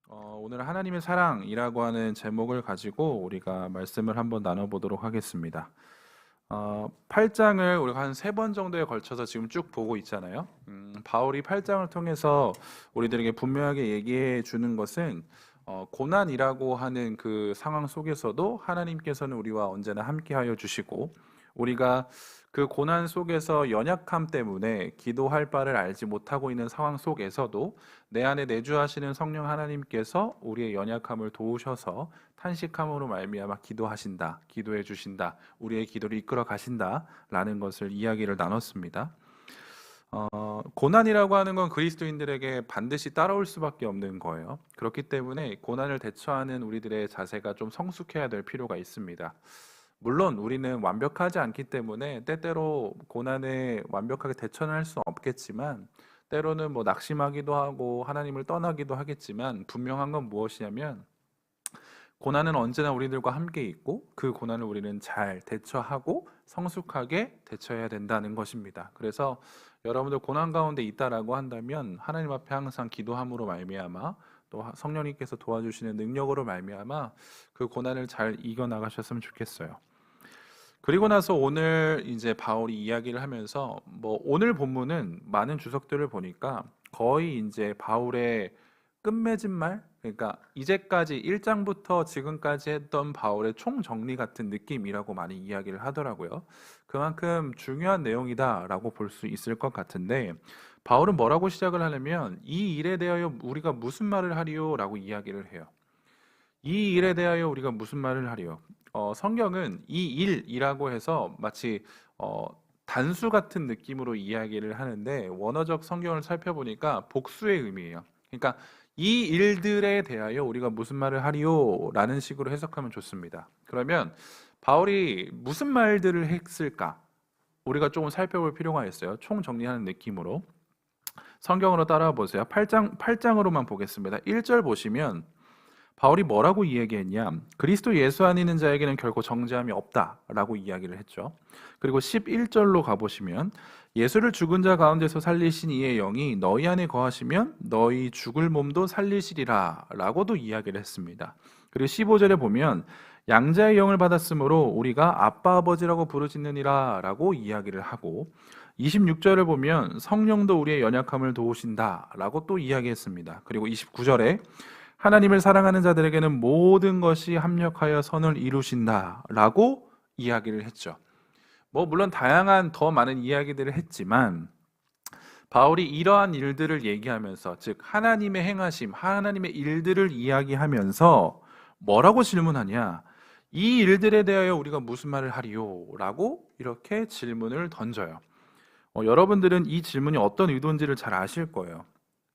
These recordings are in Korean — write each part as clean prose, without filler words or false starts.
오늘 하나님의 사랑이라고 하는 제목을 가지고 우리가 말씀을 한번 나눠보도록 하겠습니다. 8장을 우리가 한 3번 정도에 걸쳐서 지금 쭉 보고 있잖아요. 바울이 8장을 통해서 우리들에게 분명하게 얘기해 주는 것은 고난이라고 하는 그 상황 속에서도 하나님께서는 우리와 언제나 함께하여 주시고, 우리가 그 고난 속에서 연약함 때문에 기도할 바를 알지 못하고 있는 상황 속에서도 내 안에 내주하시는 성령 하나님께서 우리의 연약함을 도우셔서 탄식함으로 말미암아 기도하신다, 기도해 주신다, 우리의 기도를 이끌어 가신다라는 것을 이야기를 나눴습니다. 고난이라고 하는 건 그리스도인들에게 반드시 따라올 수밖에 없는 거예요. 그렇기 때문에 고난을 대처하는 우리들의 자세가 좀 성숙해야 될 필요가 있습니다. 물론 우리는 완벽하지 않기 때문에 때때로 고난에 완벽하게 대처는 할 수 없겠지만, 때로는 뭐 낙심하기도 하고 하나님을 떠나기도 하겠지만, 분명한 건 무엇이냐면 고난은 언제나 우리들과 함께 있고 그 고난을 우리는 잘 대처하고 성숙하게 대처해야 된다는 것입니다. 그래서 여러분들 고난 가운데 있다라고 한다면 하나님 앞에 항상 기도함으로 말미암아, 또 성령님께서 도와주시는 능력으로 말미암아 그 고난을 잘 이겨 나가셨으면 좋겠어요. 그리고 나서 오늘 이제 바울이 이야기를 하면서, 뭐 오늘 본문은 많은 주석들을 보니까 거의 이제 바울의 끝맺은 말, 그러니까 이제까지 1장부터 지금까지 했던 바울의 총정리 같은 느낌이라고 많이 이야기를 하더라고요. 그만큼 중요한 내용이다라고 볼 수 있을 것 같은데, 바울은 뭐라고 시작을 하냐면 이 일에 대하여 우리가 무슨 말을 하리요라고 이야기를 해요. 이 일에 대하여 우리가 무슨 말을 하리요? 성경은 이 일이라고 해서 마치 단수 같은 느낌으로 이야기를 하는데, 원어적 성경을 살펴보니까 복수의 의미예요. 그러니까 이 일들에 대하여 우리가 무슨 말을 하리요? 라는 식으로 해석하면 좋습니다. 그러면 바울이 무슨 말들을 했을까? 우리가 조금 살펴볼 필요가 있어요. 총 정리하는 느낌으로. 성경으로 따라와 보세요. 8장으로만 보겠습니다. 1절 보시면 바울이 뭐라고 이야기했냐? 그리스도 예수 안에 있는 자에게는 결코 정죄함이 없다라고 이야기를 했죠. 그리고 11절로 가보시면 예수를 죽은 자 가운데서 살리신 이의 영이 너희 안에 거하시면 너희 죽을 몸도 살리시리라 라고도 이야기를 했습니다. 그리고 15절에 보면 양자의 영을 받았으므로 우리가 아빠 아버지라고 부르짖느니라 라고 이야기를 하고, 26절을 보면 성령도 우리의 연약함을 도우신다 라고 또 이야기했습니다. 그리고 29절에 하나님을 사랑하는 자들에게는 모든 것이 합력하여 선을 이루신다 라고 이야기를 했죠. 뭐 물론 다양한 더 많은 이야기들을 했지만, 바울이 이러한 일들을 얘기하면서, 즉 하나님의 행하심, 하나님의 일들을 이야기하면서 뭐라고 질문하냐? 이 일들에 대하여 우리가 무슨 말을 하리요? 라고 이렇게 질문을 던져요. 여러분들은 이 질문이 어떤 의도인지를 잘 아실 거예요.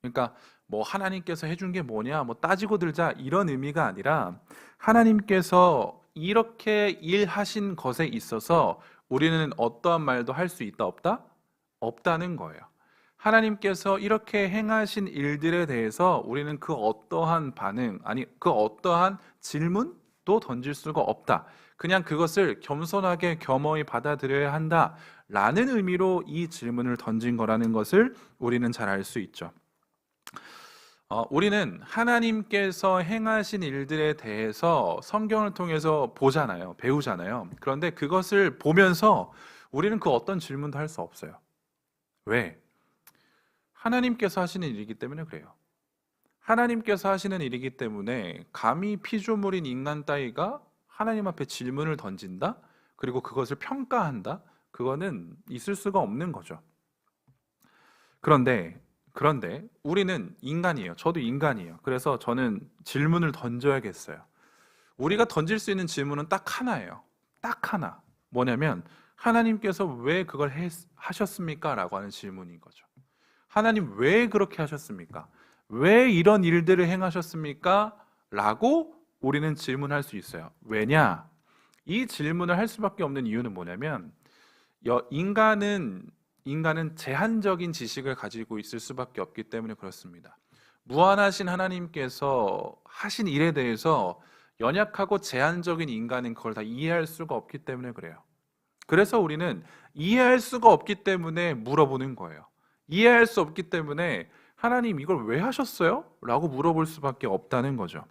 그러니까 뭐 하나님께서 해준 게 뭐냐, 뭐 따지고 들자, 이런 의미가 아니라 하나님께서 이렇게 일하신 것에 있어서 우리는 어떠한 말도 할 수 있다 없다? 없다는 거예요. 하나님께서 이렇게 행하신 일들에 대해서 우리는 그 어떠한 반응, 아니 그 어떠한 질문도 던질 수가 없다. 그냥 그것을 겸손하게 겸허히 받아들여야 한다 라는 의미로 이 질문을 던진 거라는 것을 우리는 잘 알 수 있죠. 우리는 하나님께서 행하신 일들에 대해서 성경을 통해서 보잖아요. 배우잖아요. 그런데 그것을 보면서 우리는 그 어떤 질문도 할 수 없어요. 왜? 하나님께서 하시는 일이기 때문에 그래요. 하나님께서 하시는 일이기 때문에 감히 피조물인 인간 따위가 하나님 앞에 질문을 던진다? 그리고 그것을 평가한다? 그거는 있을 수가 없는 거죠. 그런데 우리는 인간이에요. 저도 인간이에요. 그래서 저는 질문을 던져야겠어요. 우리가 던질 수 있는 질문은 딱 하나예요. 딱 하나. 뭐냐면 하나님께서 왜 그걸 하셨습니까? 라고 하는 질문인 거죠. 하나님 왜 그렇게 하셨습니까? 왜 이런 일들을 행하셨습니까? 라고 우리는 질문할 수 있어요. 왜냐? 이 질문을 할 수밖에 없는 이유는 뭐냐면 인간은 제한적인 지식을 가지고 있을 수밖에 없기 때문에 그렇습니다. 무한하신 하나님께서 하신 일에 대해서 연약하고 제한적인 인간은 그걸 다 이해할 수가 없기 때문에 그래요. 그래서 우리는 이해할 수가 없기 때문에 물어보는 거예요. 이해할 수 없기 때문에 하나님 이걸 왜 하셨어요? 라고 물어볼 수밖에 없다는 거죠.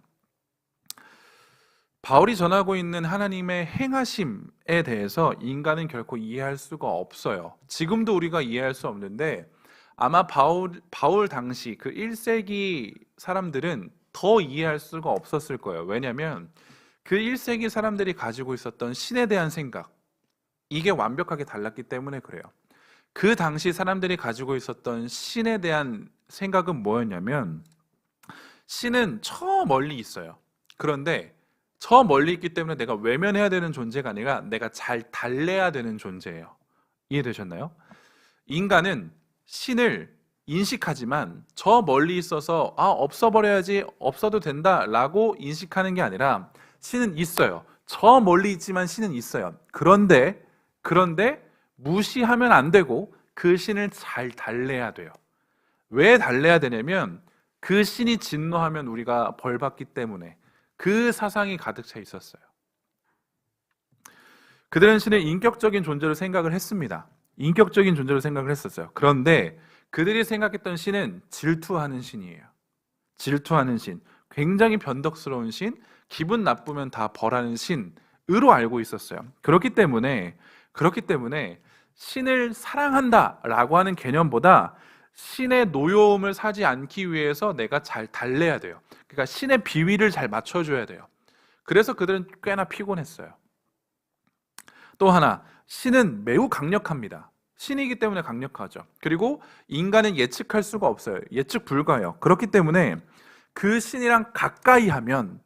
바울이 전하고 있는 하나님의 행하심에 대해서 인간은 결코 이해할 수가 없어요. 지금도 우리가 이해할 수 없는데 아마 바울 당시 그 1세기 사람들은 더 이해할 수가 없었을 거예요. 왜냐하면 그 1세기 사람들이 가지고 있었던 신에 대한 생각, 이게 완벽하게 달랐기 때문에 그래요. 그 당시 사람들이 가지고 있었던 신에 대한 생각은 뭐였냐면, 신은 저 멀리 있어요. 그런데 저 멀리 있기 때문에 내가 외면해야 되는 존재가 아니라 내가 잘 달래야 되는 존재예요. 이해되셨나요? 인간은 신을 인식하지만 저 멀리 있어서 없어버려야지, 없어도 된다 라고 인식하는 게 아니라 신은 있어요. 저 멀리 있지만 신은 있어요. 그런데 무시하면 안 되고 그 신을 잘 달래야 돼요. 왜 달래야 되냐면 그 신이 진노하면 우리가 벌받기 때문에 그 사상이 가득 차 있었어요. 그들은 신을 인격적인 존재로 생각을 했습니다. 인격적인 존재로 생각을 했었어요. 그런데 그들이 생각했던 신은 질투하는 신이에요. 질투하는 신, 굉장히 변덕스러운 신, 기분 나쁘면 다 벌하는 신으로 알고 있었어요. 그렇기 때문에 신을 사랑한다라고 하는 개념보다 신의 노여움을 사지 않기 위해서 내가 잘 달래야 돼요. 그러니까 신의 비위를 잘 맞춰줘야 돼요. 그래서 그들은 꽤나 피곤했어요. 또 하나, 신은 매우 강력합니다. 신이기 때문에 강력하죠. 그리고 인간은 예측할 수가 없어요. 예측 불가해요. 그렇기 때문에 그 신이랑 가까이 하면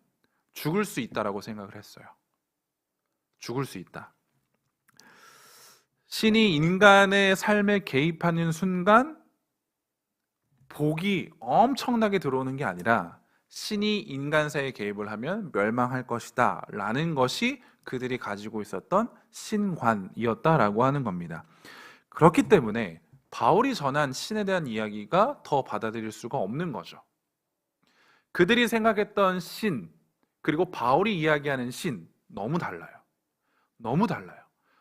죽을 수 있다라고 생각을 했어요. 죽을 수 있다. 신이 인간의 삶에 개입하는 순간 복이 엄청나게 들어오는 게 아니라 신이 인간 사이에 개입을 하면 멸망할 것이다 라는 것이 그들이 가지고 있었던 신관이었다라고 하는 겁니다. 그렇기 때문에 바울이 전한 신에 대한 이야기가 더 받아들일 수가 없는 거죠. 그들이 생각했던 신, 그리고 바울이 이야기하는 신, 너무 달라요. 너무 달라요.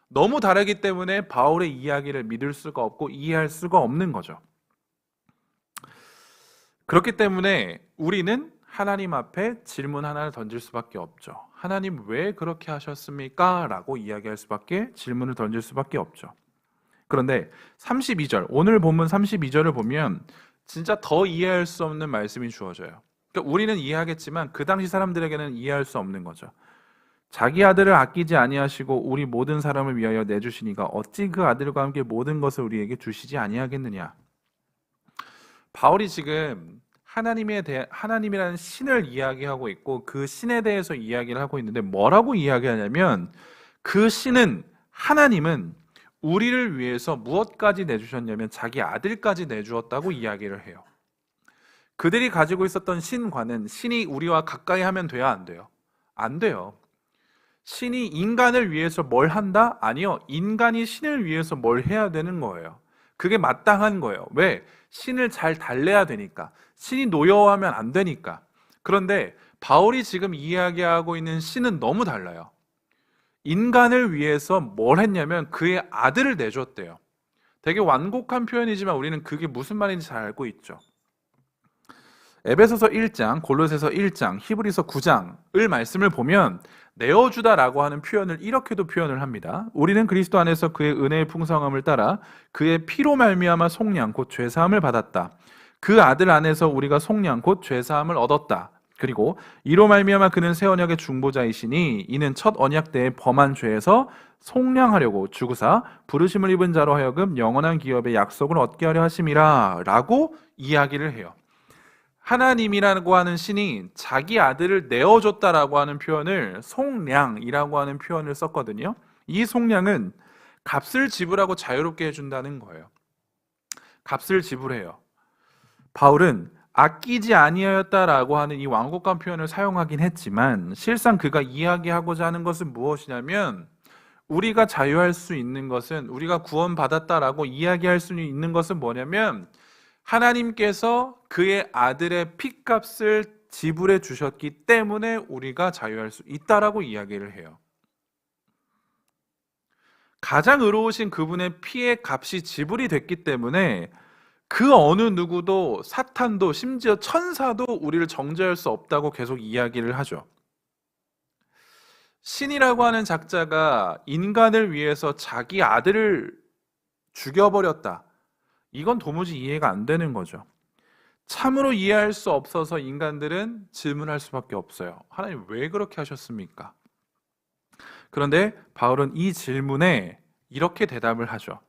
너무 다르기 때문에 바울의 이야기를 믿을 수가 없고 이해할 수가 없는 거죠. 그렇기 때문에 우리는 하나님 앞에 질문 하나를 던질 수밖에 없죠. 하나님 왜 그렇게 하셨습니까? 라고 질문을 던질 수밖에 없죠. 그런데 32절, 오늘 본문 32절을 보면 진짜 더 이해할 수 없는 말씀이 주어져요. 그러니까 우리는 이해하겠지만 그 당시 사람들에게는 이해할 수 없는 거죠. 자기 아들을 아끼지 아니하시고 우리 모든 사람을 위하여 내주시니가 어찌 그 아들과 함께 모든 것을 우리에게 주시지 아니하겠느냐. 바울이 지금 하나님이라는 신을 이야기하고 있고 그 신에 대해서 이야기를 하고 있는데 뭐라고 이야기하냐면 그 신은, 하나님은 우리를 위해서 무엇까지 내주셨냐면 자기 아들까지 내주었다고 이야기를 해요. 그들이 가지고 있었던 신과는 신이 우리와 가까이 하면 돼야 안 돼요? 안 돼요. 신이 인간을 위해서 뭘 한다? 아니요. 인간이 신을 위해서 뭘 해야 되는 거예요. 그게 마땅한 거예요. 왜? 신을 잘 달래야 되니까. 신이 노여워하면 안 되니까. 그런데 바울이 지금 이야기하고 있는 신은 너무 달라요. 인간을 위해서 뭘 했냐면 그의 아들을 내줬대요. 되게 완곡한 표현이지만 우리는 그게 무슨 말인지 잘 알고 있죠. 에베소서 1장, 골로새서 1장, 히브리서 9장을 말씀을 보면 내어주다라고 하는 표현을 이렇게도 표현을 합니다. 우리는 그리스도 안에서 그의 은혜의 풍성함을 따라 그의 피로 말미암아 속량 곧 죄사함을 받았다. 그 아들 안에서 우리가 속량 곧 죄사함을 얻었다. 그리고 이로 말미암아 그는 새 언약의 중보자이시니 이는 첫 언약 때의 범한 죄에서 속량하려고 주구사 부르심을 입은 자로 하여금 영원한 기업의 약속을 얻게 하려 하심이라 라고 이야기를 해요. 하나님이라고 하는 신이 자기 아들을 내어줬다라고 하는 표현을 속량이라고 하는 표현을 썼거든요. 이 속량은 값을 지불하고 자유롭게 해준다는 거예요. 값을 지불해요. 바울은 아끼지 아니하였다라고 하는 이 완곡한 표현을 사용하긴 했지만 실상 그가 이야기하고자 하는 것은 무엇이냐면 우리가 자유할 수 있는 것은, 우리가 구원받았다라고 이야기할 수 있는 것은 뭐냐면 하나님께서 그의 아들의 핏값을 지불해 주셨기 때문에 우리가 자유할 수 있다라고 이야기를 해요. 가장 의로우신 그분의 피의 값이 지불이 됐기 때문에 그 어느 누구도 사탄도 심지어 천사도 우리를 정죄할 수 없다고 계속 이야기를 하죠. 신이라고 하는 작자가 인간을 위해서 자기 아들을 죽여버렸다. 이건 도무지 이해가 안 되는 거죠. 참으로 이해할 수 없어서 인간들은 질문할 수밖에 없어요. 하나님 왜 그렇게 하셨습니까? 그런데 바울은 이 질문에 이렇게 대답을 하죠.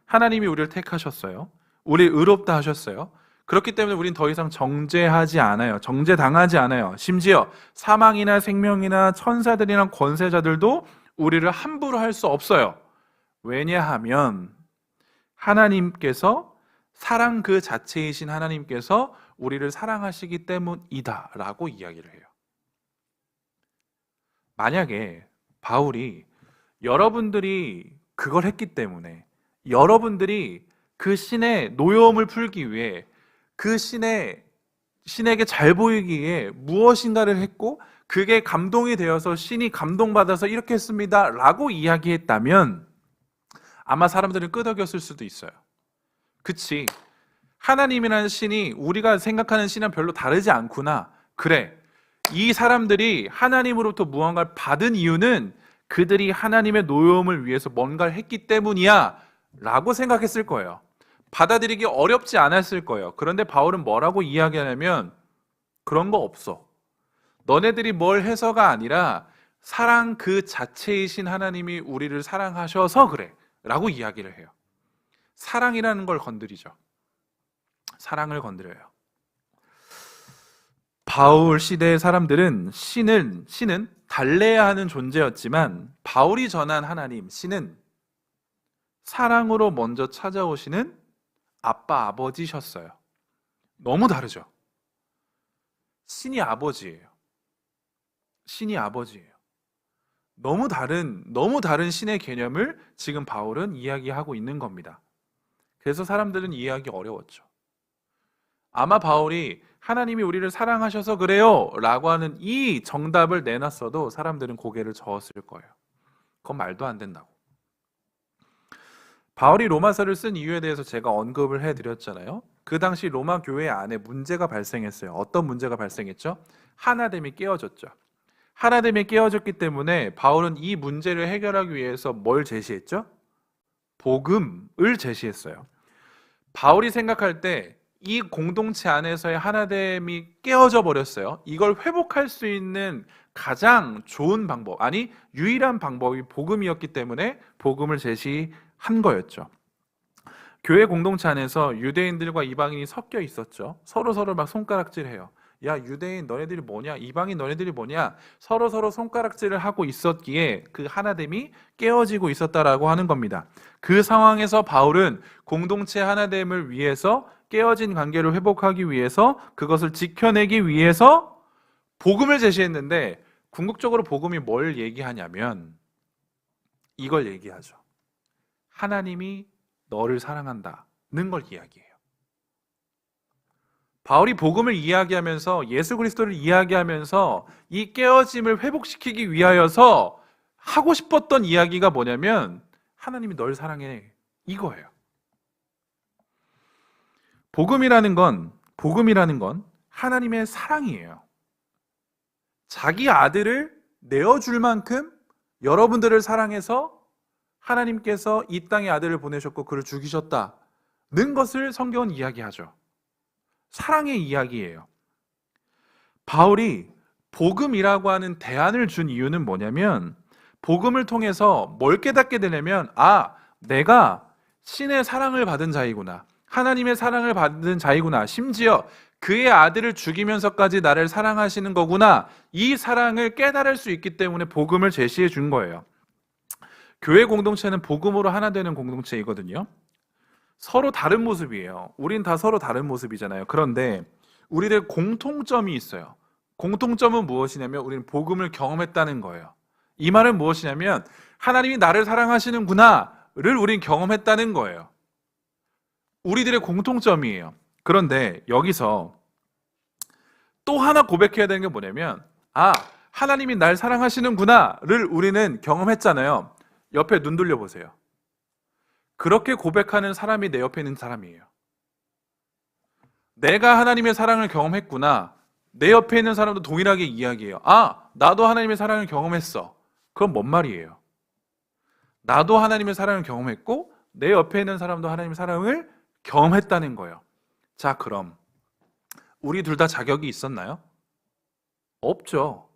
하나님이 우리를 택하셨어요. 우리 의롭다 하셨어요. 그렇기 때문에 우린 더 이상 정죄하지 않아요. 정죄당하지 않아요. 심지어 사망이나 생명이나 천사들이나 권세자들도 우리를 함부로 할 수 없어요. 왜냐하면 하나님께서 사랑 그 자체이신 하나님께서 우리를 사랑하시기 때문이다 라고 이야기를 해요. 만약에 바울이 여러분들이 그걸 했기 때문에 여러분들이 그 신의 노여움을 풀기 위해 그 신에게 잘 보이기 위해 무엇인가를 했고 그게 감동이 되어서 신이 감동받아서 이렇게 했습니다 라고 이야기했다면 아마 사람들은 끄덕였을 수도 있어요. 그치, 하나님이라는 신이 우리가 생각하는 신은 별로 다르지 않구나. 그래, 이 사람들이 하나님으로부터 무언가를 받은 이유는 그들이 하나님의 노여움을 위해서 뭔가를 했기 때문이야 라고 생각했을 거예요. 받아들이기 어렵지 않았을 거예요. 그런데 바울은 뭐라고 이야기하냐면 그런 거 없어. 너네들이 뭘 해서가 아니라 사랑 그 자체이신 하나님이 우리를 사랑하셔서 그래 라고 이야기를 해요. 사랑이라는 걸 건드리죠. 사랑을 건드려요. 바울 시대의 사람들은 신은 달래야 하는 존재였지만 바울이 전한 하나님, 신은 사랑으로 먼저 찾아오시는 아빠, 아버지셨어요. 너무 다르죠. 신이 아버지예요. 신이 아버지예요. 너무 다른 신의 개념을 지금 바울은 이야기하고 있는 겁니다. 그래서 사람들은 이해하기 어려웠죠. 아마 바울이 하나님이 우리를 사랑하셔서 그래요 라고 하는 이 정답을 내놨어도 사람들은 고개를 저었을 거예요. 그건 말도 안 된다고. 바울이 로마서를 쓴 이유에 대해서 제가 언급을 해드렸잖아요. 그 당시 로마 교회 안에 문제가 발생했어요. 어떤 문제가 발생했죠? 하나됨이 깨어졌죠. 하나됨이 깨어졌기 때문에 바울은 이 문제를 해결하기 위해서 뭘 제시했죠? 복음을 제시했어요. 바울이 생각할 때 이 공동체 안에서의 하나됨이 깨어져 버렸어요. 이걸 회복할 수 있는 가장 좋은 방법, 아니 유일한 방법이 복음이었기 때문에 복음을 제시한 거였죠. 교회 공동체 안에서 유대인들과 이방인이 섞여 있었죠. 서로 막 손가락질해요. 야, 유대인 너네들이 뭐냐? 이방인 너네들이 뭐냐? 서로 손가락질을 하고 있었기에 그 하나됨이 깨어지고 있었다라고 하는 겁니다. 그 상황에서 바울은 공동체 하나됨을 위해서 깨어진 관계를 회복하기 위해서 그것을 지켜내기 위해서 복음을 제시했는데 궁극적으로 복음이 뭘 얘기하냐면 이걸 얘기하죠. 하나님이 너를 사랑한다는 걸 이야기해요. 바울이 복음을 이야기하면서 예수 그리스도를 이야기하면서 이 깨어짐을 회복시키기 위하여서 하고 싶었던 이야기가 뭐냐면 하나님이 널 사랑해 이거예요. 복음이라는 건 하나님의 사랑이에요. 자기 아들을 내어줄 만큼 여러분들을 사랑해서 하나님께서 이 땅에 아들을 보내셨고 그를 죽이셨다는 것을 성경은 이야기하죠. 사랑의 이야기예요. 바울이 복음이라고 하는 대안을 준 이유는 뭐냐면 복음을 통해서 뭘 깨닫게 되냐면 내가 신의 사랑을 받은 자이구나. 하나님의 사랑을 받은 자이구나. 심지어 그의 아들을 죽이면서까지 나를 사랑하시는 거구나. 이 사랑을 깨달을 수 있기 때문에 복음을 제시해 준 거예요. 교회 공동체는 복음으로 하나 되는 공동체이거든요. 서로 다른 모습이에요. 우린 다 서로 다른 모습이잖아요. 그런데 우리들 공통점이 있어요. 공통점은 무엇이냐면 우리는 복음을 경험했다는 거예요. 이 말은 무엇이냐면 하나님이 나를 사랑하시는구나를 우린 경험했다는 거예요. 우리들의 공통점이에요. 그런데 여기서 또 하나 고백해야 되는 게 뭐냐면 하나님이 날 사랑하시는구나를 우리는 경험했잖아요. 옆에 눈 돌려보세요. 그렇게 고백하는 사람이 내 옆에 있는 사람이에요. 내가 하나님의 사랑을 경험했구나. 내 옆에 있는 사람도 동일하게 이야기해요. 아, 나도 하나님의 사랑을 경험했어. 그럼 뭔 말이에요? 나도 하나님의 사랑을 경험했고 내 옆에 있는 사람도 하나님의 사랑을 경험했다는 거예요. 자, 그럼 우리 둘 다 자격이 있었나요? 없죠.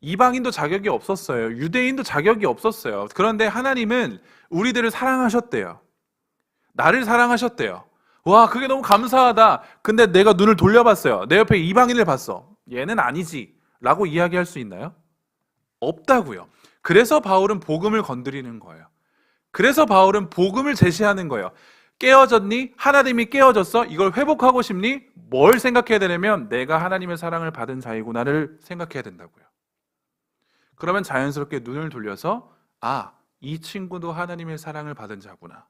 이방인도 자격이 없었어요. 유대인도 자격이 없었어요. 그런데 하나님은 우리들을 사랑하셨대요. 나를 사랑하셨대요. 와, 그게 너무 감사하다. 근데 내가 눈을 돌려봤어요. 내 옆에 이방인을 봤어. 얘는 아니지. 라고 이야기할 수 있나요? 없다고요. 그래서 바울은 복음을 건드리는 거예요. 그래서 바울은 복음을 제시하는 거예요. 깨어졌니? 하나님이 깨어졌어? 이걸 회복하고 싶니? 뭘 생각해야 되냐면 내가 하나님의 사랑을 받은 자이구나를 생각해야 된다고요. 그러면 자연스럽게 눈을 돌려서 아, 이 친구도 하나님의 사랑을 받은 자구나.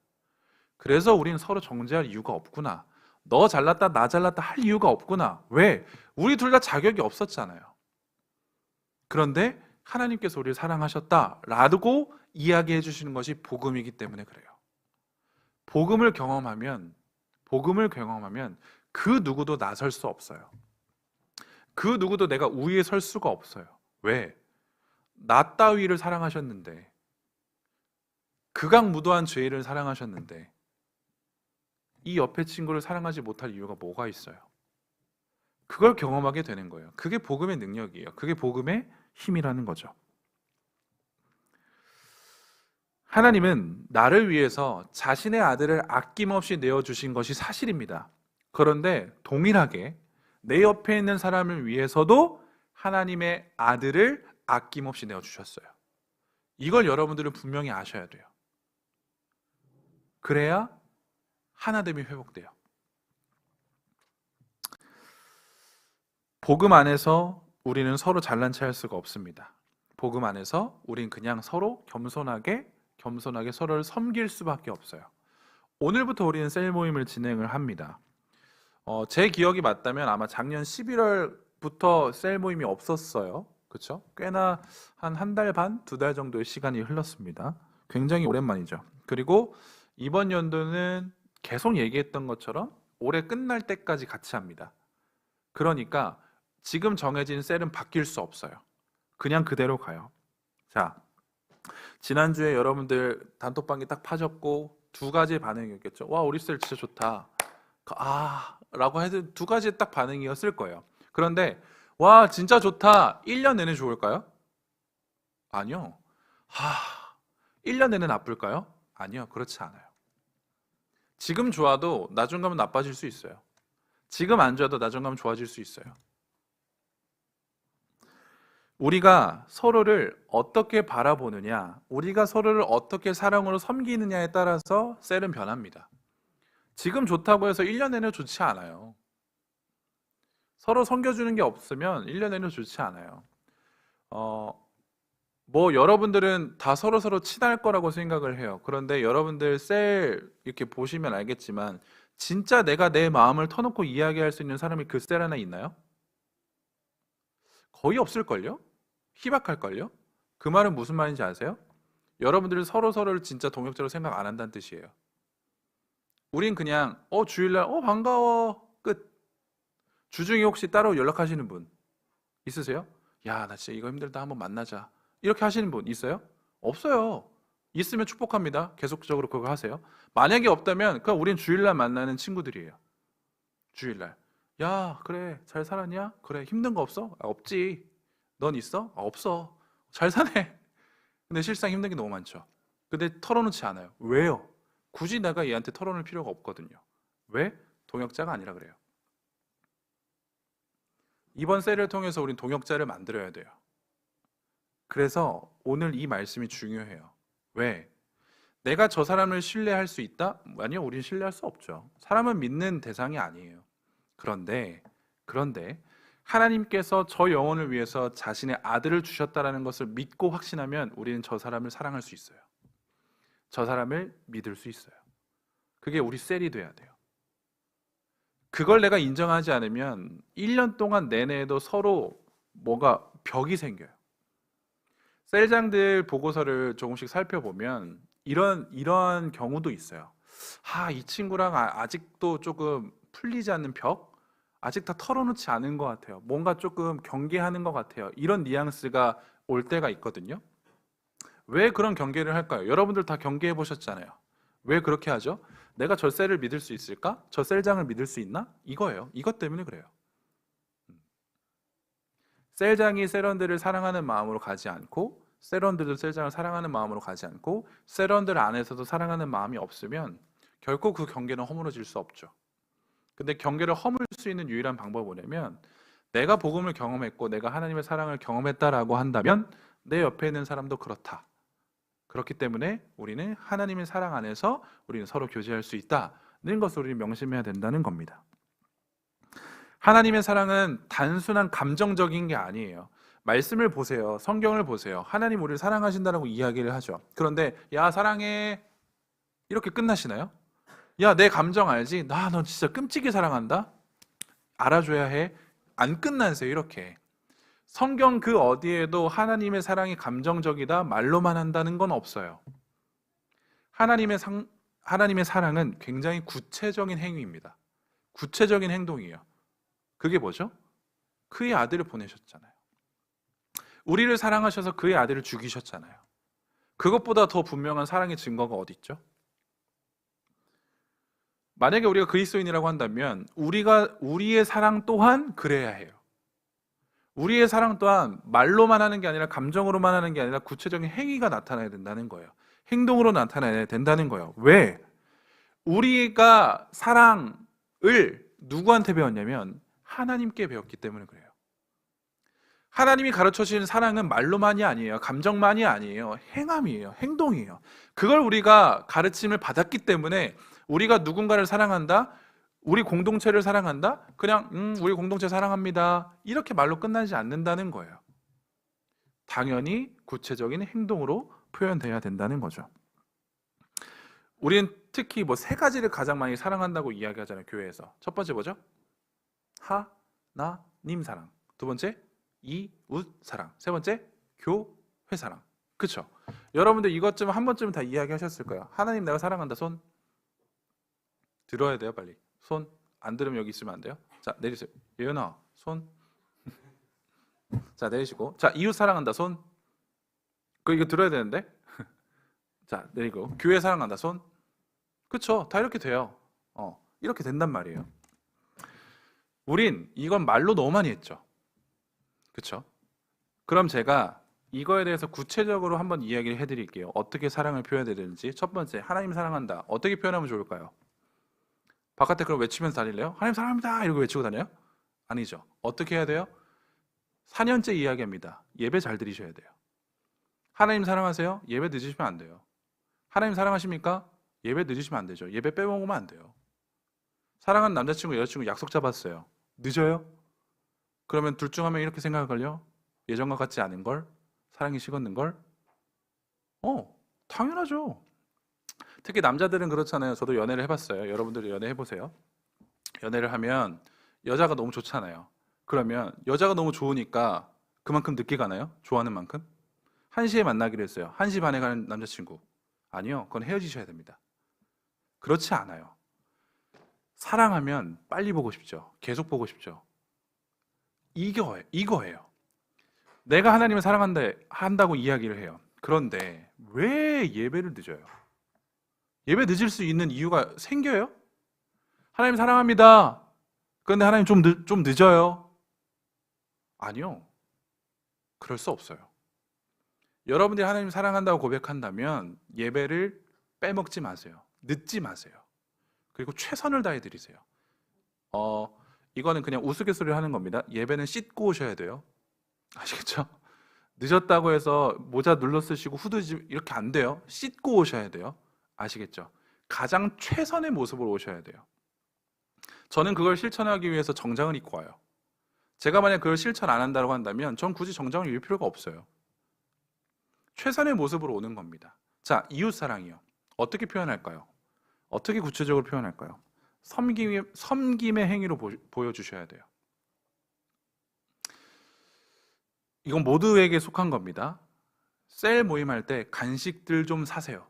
그래서 우린 서로 정죄할 이유가 없구나. 너 잘났다 나 잘났다 할 이유가 없구나. 왜? 우리 둘 다 자격이 없었잖아요. 그런데 하나님께서 우리를 사랑하셨다라고 이야기해 주시는 것이 복음이기 때문에 그래요. 복음을 경험하면 그 누구도 나설 수 없어요. 그 누구도 내가 우위에 설 수가 없어요. 왜? 나 따위를 사랑하셨는데, 극악무도한 죄인을 사랑하셨는데 이 옆에 친구를 사랑하지 못할 이유가 뭐가 있어요? 그걸 경험하게 되는 거예요. 그게 복음의 능력이에요. 그게 복음의 힘이라는 거죠. 하나님은 나를 위해서 자신의 아들을 아낌없이 내어주신 것이 사실입니다. 그런데 동일하게 내 옆에 있는 사람을 위해서도 하나님의 아들을 아낌없이 내어주셨어요. 이걸 여러분들은 분명히 아셔야 돼요. 그래야 하나됨이 회복돼요. 복음 안에서 우리는 서로 잘난 체할 수가 없습니다. 복음 안에서 우린 그냥 서로 겸손하게 서로를 섬길 수밖에 없어요. 오늘부터 우리는 셀 모임을 진행을 합니다. 제 기억이 맞다면 아마 작년 11월부터 셀 모임이 없었어요. 그렇죠? 꽤나 한 달 반, 2달 정도의 시간이 흘렀습니다. 굉장히 오랜만이죠. 그리고 이번 연도는 계속 얘기했던 것처럼 올해 끝날 때까지 같이 합니다. 그러니까 지금 정해진 셀은 바뀔 수 없어요. 그냥 그대로 가요. 자, 지난주에 여러분들 단톡방이 딱 파졌고 두 가지 반응이었겠죠. 와, 우리 셀 진짜 좋다. 라고 해도 두 가지 딱 반응이었을 거예요. 그런데 와, 진짜 좋다. 1년 내내 좋을까요? 아니요. 1년 내내 나쁠까요? 아니요. 그렇지 않아요. 지금 좋아도 나중 가면 나빠질 수 있어요. 지금 안 좋아도 나중 가면 좋아질 수 있어요. 우리가 서로를 어떻게 바라보느냐, 우리가 서로를 어떻게 사랑으로 섬기느냐에 따라서 셀은 변합니다. 지금 좋다고 해서 1년 내내 좋지 않아요. 서로 섬겨주는 게 없으면 1년 내내 좋지 않아요. 여러분들은 다 서로 친할 거라고 생각을 해요. 그런데 여러분들 셀 이렇게 보시면 알겠지만 진짜 내가 내 마음을 터놓고 이야기할 수 있는 사람이 그 셀 안에 있나요? 거의 없을걸요? 희박할걸요? 그 말은 무슨 말인지 아세요? 여러분들은 서로를 진짜 동역자로 생각 안 한다는 뜻이에요. 우린 그냥 주일날 반가워 끝. 주중에 혹시 따로 연락하시는 분 있으세요? 야, 나 진짜 이거 힘들다 한번 만나자 이렇게 하시는 분 있어요? 없어요. 있으면 축복합니다. 계속적으로 그거 하세요. 만약에 없다면 그럼 우린 주일날 만나는 친구들이에요. 주일날 야, 그래 잘 살았냐? 그래 힘든 거 없어? 없지. 넌 있어? 없어. 잘 사네. 근데 실상 힘든 게 너무 많죠. 근데 털어놓지 않아요. 왜요? 굳이 내가 얘한테 털어놓을 필요가 없거든요. 왜? 동역자가 아니라 그래요. 이번 셀을 통해서 우린 동역자를 만들어야 돼요. 그래서 오늘 이 말씀이 중요해요. 왜? 내가 저 사람을 신뢰할 수 있다? 아니요, 우린 신뢰할 수 없죠. 사람은 믿는 대상이 아니에요. 그런데 하나님께서 저 영혼을 위해서 자신의 아들을 주셨다라는 것을 믿고 확신하면 우리는 저 사람을 사랑할 수 있어요. 저 사람을 믿을 수 있어요. 그게 우리 셀이 돼야 돼요. 그걸 내가 인정하지 않으면 1년 동안 내내도 서로 뭐가 벽이 생겨요. 셀장들 보고서를 조금씩 살펴보면 이런 경우도 있어요. 이 친구랑 아직도 조금 풀리지 않는 벽, 아직 다 털어놓지 않은 것 같아요. 뭔가 조금 경계하는 것 같아요. 이런 뉘앙스가 올 때가 있거든요. 왜 그런 경계를 할까요? 여러분들 다 경계해 보셨잖아요. 왜 그렇게 하죠? 내가 저 셀을 믿을 수 있을까? 저 셀장을 믿을 수 있나? 이거예요. 이것 때문에 그래요. 셀장이 셀원들을 사랑하는 마음으로 가지 않고, 셀원들도 셀장을 사랑하는 마음으로 가지 않고, 셀원들 안에서도 사랑하는 마음이 없으면 결코 그 경계는 허물어질 수 없죠. 근데 경계를 허물 수 있는 유일한 방법은 뭐냐면, 내가 복음을 경험했고 내가 하나님의 사랑을 경험했다라고 한다면 내 옆에 있는 사람도 그렇다. 그렇기 때문에 우리는 하나님의 사랑 안에서 우리는 서로 교제할 수 있다는 것을 우리는 명심해야 된다는 겁니다. 하나님의 사랑은 단순한 감정적인 게 아니에요. 말씀을 보세요. 성경을 보세요. 하나님 우리를 사랑하신다라고 이야기를 하죠. 그런데 야 사랑해 이렇게 끝나시나요? 야 내 감정 알지? 나 너 진짜 끔찍이 사랑한다? 알아줘야 해. 안 끝나세요 이렇게. 성경 그 어디에도 하나님의 사랑이 감정적이다 말로만 한다는 건 없어요. 하나님의 사랑은 굉장히 구체적인 행위입니다. 구체적인 행동이에요. 그게 뭐죠? 그의 아들을 보내셨잖아요. 우리를 사랑하셔서 그의 아들을 죽이셨잖아요. 그것보다 더 분명한 사랑의 증거가 어디 있죠? 만약에 우리가 그리스도인이라고 한다면 우리의 사랑 또한 그래야 해요. 우리의 사랑 또한 말로만 하는 게 아니라 감정으로만 하는 게 아니라 구체적인 행위가 나타나야 된다는 거예요. 행동으로 나타나야 된다는 거예요. 왜? 우리가 사랑을 누구한테 배웠냐면 하나님께 배웠기 때문에 그래요. 하나님이 가르쳐 주신 사랑은 말로만이 아니에요. 감정만이 아니에요. 행함이에요. 행동이에요. 그걸 우리가 가르침을 받았기 때문에 우리가 누군가를 사랑한다, 우리 공동체를 사랑한다, 그냥 우리 공동체 사랑합니다 이렇게 말로 끝나지 않는다는 거예요. 당연히 구체적인 행동으로 표현돼야 된다는 거죠. 우리는 특히 뭐 세 가지를 가장 많이 사랑한다고 이야기하잖아요. 교회에서. 첫 번째 뭐죠? 하나님 사랑. 두 번째 이웃 사랑. 세 번째 교회 사랑. 그렇죠? 여러분들 이것 좀 한 번쯤 다 이야기하셨을 거예요. 하나님 내가 사랑한다. 손 들어야 돼요. 빨리. 손 안 들으면 여기 있으면 안 돼요. 자 내리세요. 예은아 손. 자 내리시고. 자 이웃 사랑한다. 손. 이거 들어야 되는데. 자 내리고. 교회 사랑한다. 손. 그렇죠? 다 이렇게 돼요. 이렇게 된단 말이에요. 우린 이건 말로 너무 많이 했죠. 그렇죠? 그럼 제가 이거에 대해서 구체적으로 한번 이야기를 해드릴게요. 어떻게 사랑을 표현해야 되는지. 첫 번째, 하나님 사랑한다. 어떻게 표현하면 좋을까요? 바깥에 그럼 외치면서 다닐래요? 하나님 사랑합니다! 이러고 외치고 다녀요? 아니죠. 어떻게 해야 돼요? 4년째 이야기합니다. 예배 잘 드리셔야 돼요. 하나님 사랑하세요? 예배 늦으시면 안 돼요. 하나님 사랑하십니까? 예배 늦으시면 안 되죠. 예배 빼먹으면 안 돼요. 사랑하는 남자친구, 여자친구 약속 잡았어요. 늦어요? 그러면 둘 중 한 명 이렇게 생각할걸요? 예전과 같지 않은 걸? 사랑이 식었는 걸? 당연하죠. 특히 남자들은 그렇잖아요. 저도 연애를 해봤어요. 여러분들이 연애 해보세요. 연애를 하면 여자가 너무 좋잖아요. 그러면 여자가 너무 좋으니까 그만큼 늦게 가나요? 좋아하는 만큼? 1시에 만나기로 했어요. 1시 반에 가는 남자친구. 아니요. 그건 헤어지셔야 됩니다. 그렇지 않아요. 사랑하면 빨리 보고 싶죠. 계속 보고 싶죠. 이거예요. 내가 하나님을 한다고 이야기를 해요. 그런데 왜 예배를 늦어요? 예배 늦을 수 있는 이유가 생겨요? 하나님 사랑합니다. 그런데 하나님 좀 늦어요? 아니요. 그럴 수 없어요. 여러분들이 하나님 사랑한다고 고백한다면 예배를 빼먹지 마세요. 늦지 마세요. 그리고 최선을 다해 드리세요. 이거는 그냥 우스갯소리를 하는 겁니다. 예배는 씻고 오셔야 돼요. 아시겠죠? 늦었다고 해서 모자 눌러 쓰시고 후드 이렇게 안 돼요. 씻고 오셔야 돼요. 아시겠죠? 가장 최선의 모습으로 오셔야 돼요. 저는 그걸 실천하기 위해서 정장을 입고 와요. 제가 만약 그걸 실천 안 한다고 한다면 전 굳이 정장을 입을 필요가 없어요. 최선의 모습으로 오는 겁니다. 자, 이웃사랑이요. 어떻게 표현할까요? 어떻게 구체적으로 표현할까요? 섬김의 행위로 보여주셔야 돼요. 이건 모두에게 속한 겁니다. 셀 모임할 때 간식들 좀 사세요.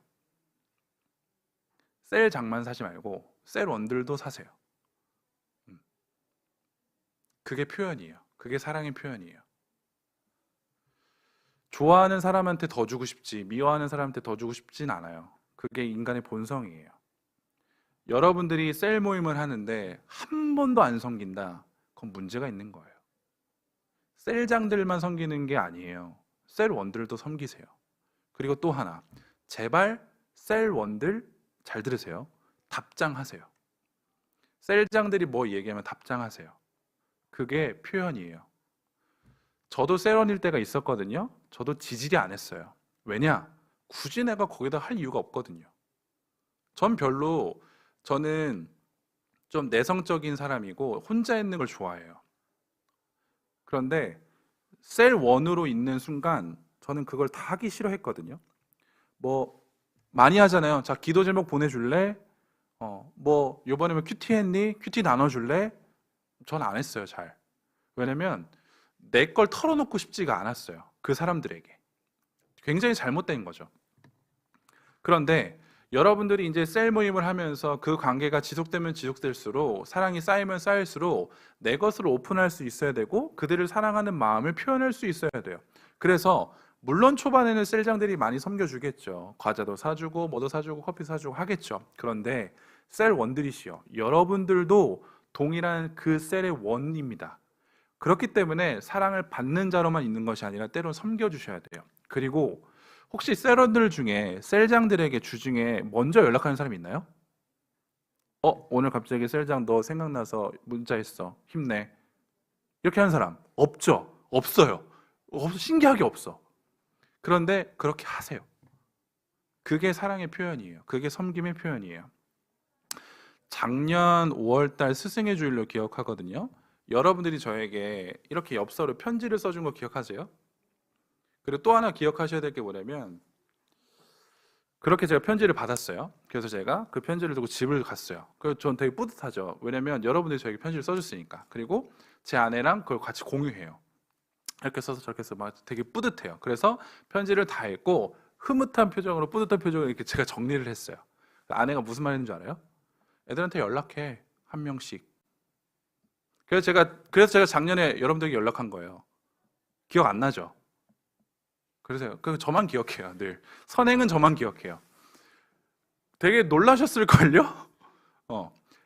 셀 장만 사지 말고 셀 원들도 사세요. 그게 표현이에요. 그게 사랑의 표현이에요. 좋아하는 사람한테 더 주고 싶지, 미워하는 사람한테 더 주고 싶진 않아요. 그게 인간의 본성이에요. 여러분들이 셀 모임을 하는데 한 번도 안 섬긴다. 그건 문제가 있는 거예요. 셀장들만 섬기는 게 아니에요. 셀원들도 섬기세요. 그리고 또 하나, 제발 셀원들 잘 들으세요. 답장하세요. 셀장들이 뭐 얘기하면 답장하세요. 그게 표현이에요. 저도 셀원일 때가 있었거든요. 저도 지질이 안 했어요. 왜냐? 굳이 내가 거기다 할 이유가 없거든요. 저는 좀 내성적인 사람이고 혼자 있는 걸 좋아해요. 그런데 셀원으로 있는 순간 저는 그걸 다 하기 싫어했거든요. 뭐 많이 하잖아요. 자, 기도 제목 보내줄래? 뭐 요번에 뭐 큐티 했니? 큐티 나눠줄래? 전 안 했어요, 잘. 왜냐면 내 걸 털어놓고 싶지가 않았어요. 그 사람들에게. 굉장히 잘못된 거죠. 그런데 여러분들이 이제 셀 모임을 하면서 그 관계가 지속되면 지속될수록 사랑이 쌓이면 쌓일수록 내 것을 오픈할 수 있어야 되고 그들을 사랑하는 마음을 표현할 수 있어야 돼요. 그래서 물론 초반에는 셀장들이 많이 섬겨주겠죠. 과자도 사주고 뭐도 사주고 커피 사주고 하겠죠. 그런데 셀 원들이시여, 여러분들도 동일한 그 셀의 원입니다. 그렇기 때문에 사랑을 받는 자로만 있는 것이 아니라 때론 섬겨주셔야 돼요. 그리고 혹시 셀원들 중에 셀장들에게 주중에 먼저 연락하는 사람이 있나요? 오늘 갑자기 셀장 너 생각나서 문자했어. 힘내. 이렇게 하는 사람 없죠? 없어요. 신기하게 없어. 그런데 그렇게 하세요. 그게 사랑의 표현이에요. 그게 섬김의 표현이에요. 작년 5월 달 스승의 주일로 기억하거든요. 여러분들이 저에게 이렇게 엽서로 편지를 써준 거 기억하세요? 그리고 또 하나 기억하셔야 될 게 뭐냐면, 그렇게 제가 편지를 받았어요. 그래서 제가 그 편지를 두고 집을 갔어요. 그래서 전 되게 뿌듯하죠. 왜냐면 여러분들이 저에게 편지를 써줬으니까. 그리고 제 아내랑 그걸 같이 공유해요. 이렇게 써서 저렇게 써서 막 되게 뿌듯해요. 그래서 편지를 다 읽고 흐뭇한 표정으로, 뿌듯한 표정으로 이렇게 제가 정리를 했어요. 아내가 무슨 말 했는 줄 알아요? 애들한테 연락해, 한 명씩. 그래서 제가 작년에 여러분들에게 연락한 거예요. 기억 안 나죠? 그래서 저만 기억해요. 늘 선행은 저만 기억해요. 되게 놀라셨을걸요?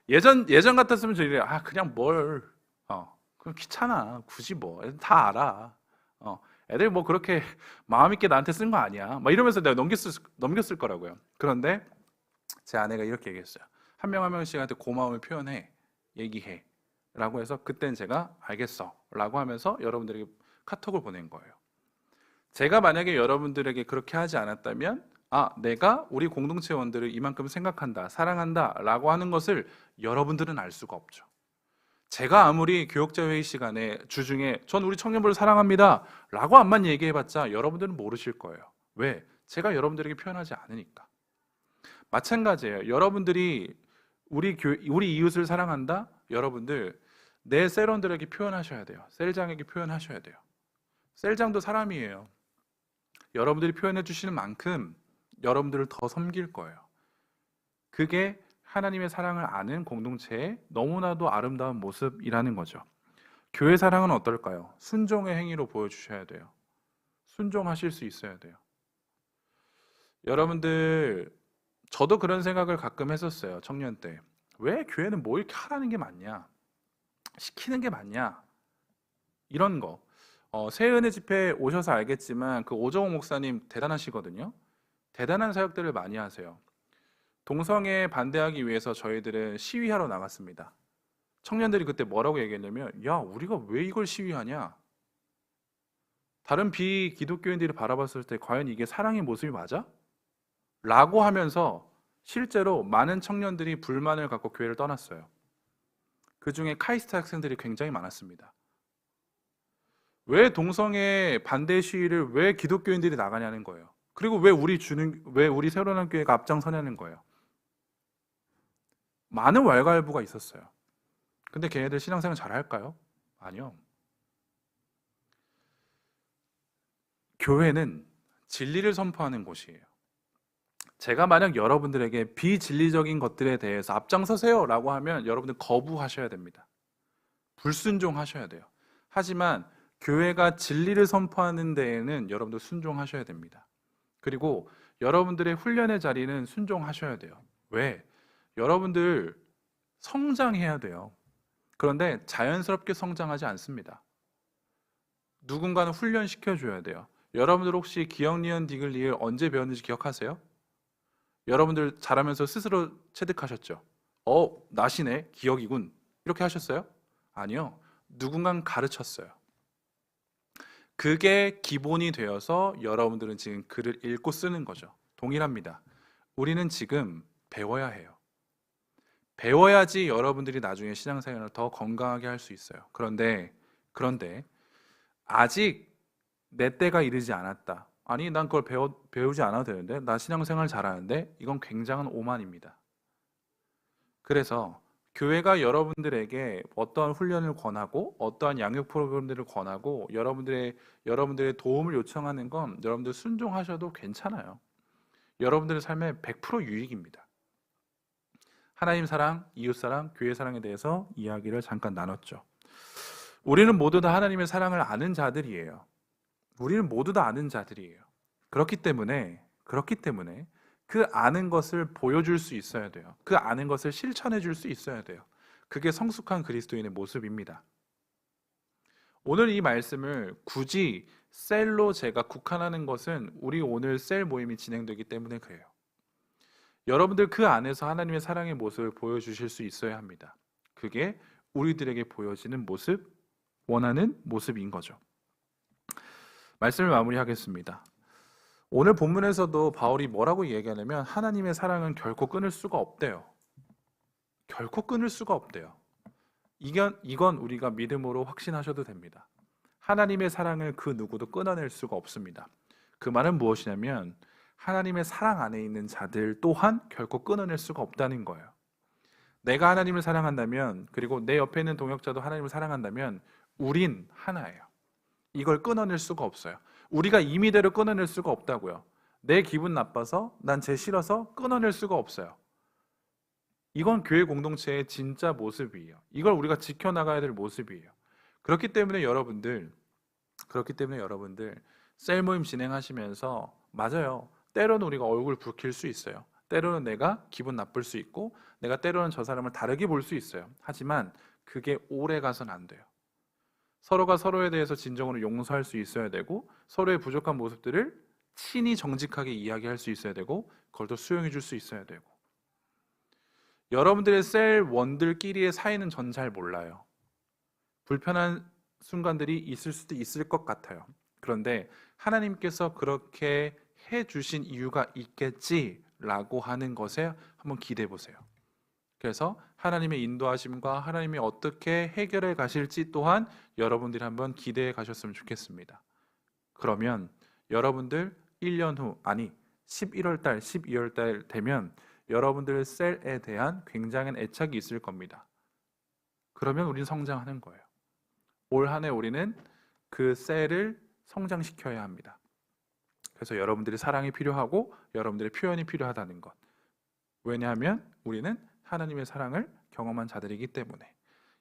예전 같았으면 저 이래, 그냥 그럼 귀찮아, 굳이 뭐 애들 다 알아. 애들 뭐 그렇게 마음 있게 나한테 쓴 거 아니야, 막 이러면서 내가 넘겼을 거라고요. 그런데 제 아내가 이렇게 얘기했어요. 한 명 한 명씩한테 고마움을 표현해, 얘기해 라고 해서, 그땐 제가 알겠어 라고 하면서 여러분들에게 카톡을 보낸 거예요. 제가 만약에 여러분들에게 그렇게 하지 않았다면, 내가 우리 공동체원들을 이만큼 생각한다, 사랑한다 라고 하는 것을 여러분들은 알 수가 없죠. 제가 아무리 교역자 회의 시간에 주중에 전 우리 청년부를 사랑합니다 라고 암만 얘기해봤자 여러분들은 모르실 거예요. 왜? 제가 여러분들에게 표현하지 않으니까. 마찬가지예요. 여러분들이 우리 이웃을 사랑한다? 여러분들 내 셀원들에게 표현하셔야 돼요. 셀장에게 표현하셔야 돼요. 셀장도 사람이에요. 여러분들이 표현해 주시는 만큼 여러분들을 더 섬길 거예요. 그게 하나님의 사랑을 아는 공동체의 너무나도 아름다운 모습이라는 거죠. 교회 사랑은 어떨까요? 순종의 행위로 보여주셔야 돼요. 순종하실 수 있어야 돼요. 여러분들, 저도 그런 생각을 가끔 했었어요. 청년 때. 왜 교회는 뭐 이렇게 하라는 게 많냐? 시키는 게 많냐? 이런 거. 새은혜 집회 오셔서 알겠지만 그 오정호 목사님 대단하시거든요. 대단한 사역들을 많이 하세요. 동성애 반대하기 위해서 저희들은 시위하러 나갔습니다. 청년들이 그때 뭐라고 얘기했냐면, 야, 우리가 왜 이걸 시위하냐? 다른 비기독교인들이 바라봤을 때 과연 이게 사랑의 모습이 맞아? 라고 하면서 실제로 많은 청년들이 불만을 갖고 교회를 떠났어요. 그 중에 카이스트 학생들이 굉장히 많았습니다. 왜 동성애 반대 시위를 왜 기독교인들이 나가냐는 거예요. 그리고 왜 우리 새로운 교회가 앞장서냐는 거예요. 많은 왈가왈부가 있었어요. 근데 걔네들 신앙생활 잘할까요? 아니요. 교회는 진리를 선포하는 곳이에요. 제가 만약 여러분들에게 비진리적인 것들에 대해서 앞장서세요 라고 하면 여러분들 거부하셔야 됩니다. 불순종하셔야 돼요. 하지만 교회가 진리를 선포하는 데에는 여러분들 순종하셔야 됩니다. 그리고 여러분들의 훈련의 자리는 순종하셔야 돼요. 왜? 여러분들 성장해야 돼요. 그런데 자연스럽게 성장하지 않습니다. 누군가는 훈련시켜줘야 돼요. 여러분들 혹시 기억, 니은, 디귿, 리을 언제 배웠는지 기억하세요? 여러분들 잘하면서 스스로 체득하셨죠? 나시네, 기억이군. 이렇게 하셨어요? 아니요. 누군가는 가르쳤어요. 그게 기본이 되어서 여러분들은 지금 글을 읽고 쓰는 거죠. 동일합니다. 우리는 지금 배워야 해요. 배워야지 여러분들이 나중에 신앙생활을 더 건강하게 할 수 있어요. 그런데 아직 내 때가 이르지 않았다. 아니, 난 그걸 배우지 않아도 되는데, 나 신앙생활 잘하는데, 이건 굉장한 오만입니다. 그래서 교회가 여러분들에게 어떠한 훈련을 권하고 어떠한 양육 프로그램들을 권하고 여러분들의 도움을 요청하는 건 여러분들 순종하셔도 괜찮아요. 여러분들의 삶에 100% 유익입니다. 하나님 사랑, 이웃 사랑, 교회 사랑에 대해서 이야기를 잠깐 나눴죠. 우리는 모두 다 하나님의 사랑을 아는 자들이에요. 우리는 모두 다 아는 자들이에요. 그렇기 때문에 그 아는 것을 보여줄 수 있어야 돼요. 그 아는 것을 실천해 줄 수 있어야 돼요. 그게 성숙한 그리스도인의 모습입니다. 오늘 이 말씀을 굳이 셀로 제가 국한하는 것은 우리 오늘 셀 모임이 진행되기 때문에 그래요. 여러분들 그 안에서 하나님의 사랑의 모습을 보여주실 수 있어야 합니다. 그게 우리들에게 보여지는 모습, 원하는 모습인 거죠. 말씀을 마무리하겠습니다. 오늘 본문에서도 바울이 뭐라고 얘기하냐면 하나님의 사랑은 결코 끊을 수가 없대요. 결코 끊을 수가 없대요. 이건 우리가 믿음으로 확신하셔도 됩니다. 하나님의 사랑을 그 누구도 끊어낼 수가 없습니다. 그 말은 무엇이냐면 하나님의 사랑 안에 있는 자들 또한 결코 끊어낼 수가 없다는 거예요. 내가 하나님을 사랑한다면, 그리고 내 옆에 있는 동역자도 하나님을 사랑한다면 우린 하나예요. 이걸 끊어낼 수가 없어요. 우리가 임의대로 끊어낼 수가 없다고요. 내 기분 나빠서, 난 쟤 싫어서 끊어낼 수가 없어요. 이건 교회 공동체의 진짜 모습이에요. 이걸 우리가 지켜나가야 될 모습이에요. 그렇기 때문에 여러분들 셀 모임 진행하시면서, 맞아요, 때로는 우리가 얼굴 붉힐 수 있어요. 때로는 내가 기분 나쁠 수 있고, 내가 때로는 저 사람을 다르게 볼 수 있어요. 하지만 그게 오래 가서는 안 돼요. 서로가 서로에 대해서 진정으로 용서할 수 있어야 되고, 서로의 부족한 모습들을 친히 정직하게 이야기할 수 있어야 되고, 그걸 또 수용해 줄 수 있어야 되고. 여러분들의 셀 원들끼리의 사이는 전 잘 몰라요. 불편한 순간들이 있을 수도 있을 것 같아요. 그런데 하나님께서 그렇게 해주신 이유가 있겠지라고 하는 것에 한번 기대해 보세요. 그래서 하나님의 인도하심과 하나님이 어떻게 해결해 가실지 또한 여러분들이 한번 기대해 가셨으면 좋겠습니다. 그러면 여러분들 1년 후, 아니 11월 달, 12월 달 되면 여러분들 셀에 대한 굉장한 애착이 있을 겁니다. 그러면 우리는 성장하는 거예요. 올 한 해 우리는 그 셀을 성장시켜야 합니다. 그래서 여러분들의 사랑이 필요하고 여러분들의 표현이 필요하다는 것. 왜냐하면 우리는 하나님의 사랑을 경험한 자들이기 때문에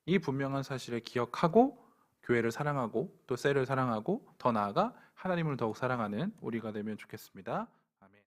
이 분명한 사실을 기억하고 교회를 사랑하고 또 셀을 사랑하고 더 나아가 하나님을 더욱 사랑하는 우리가 되면 좋겠습니다.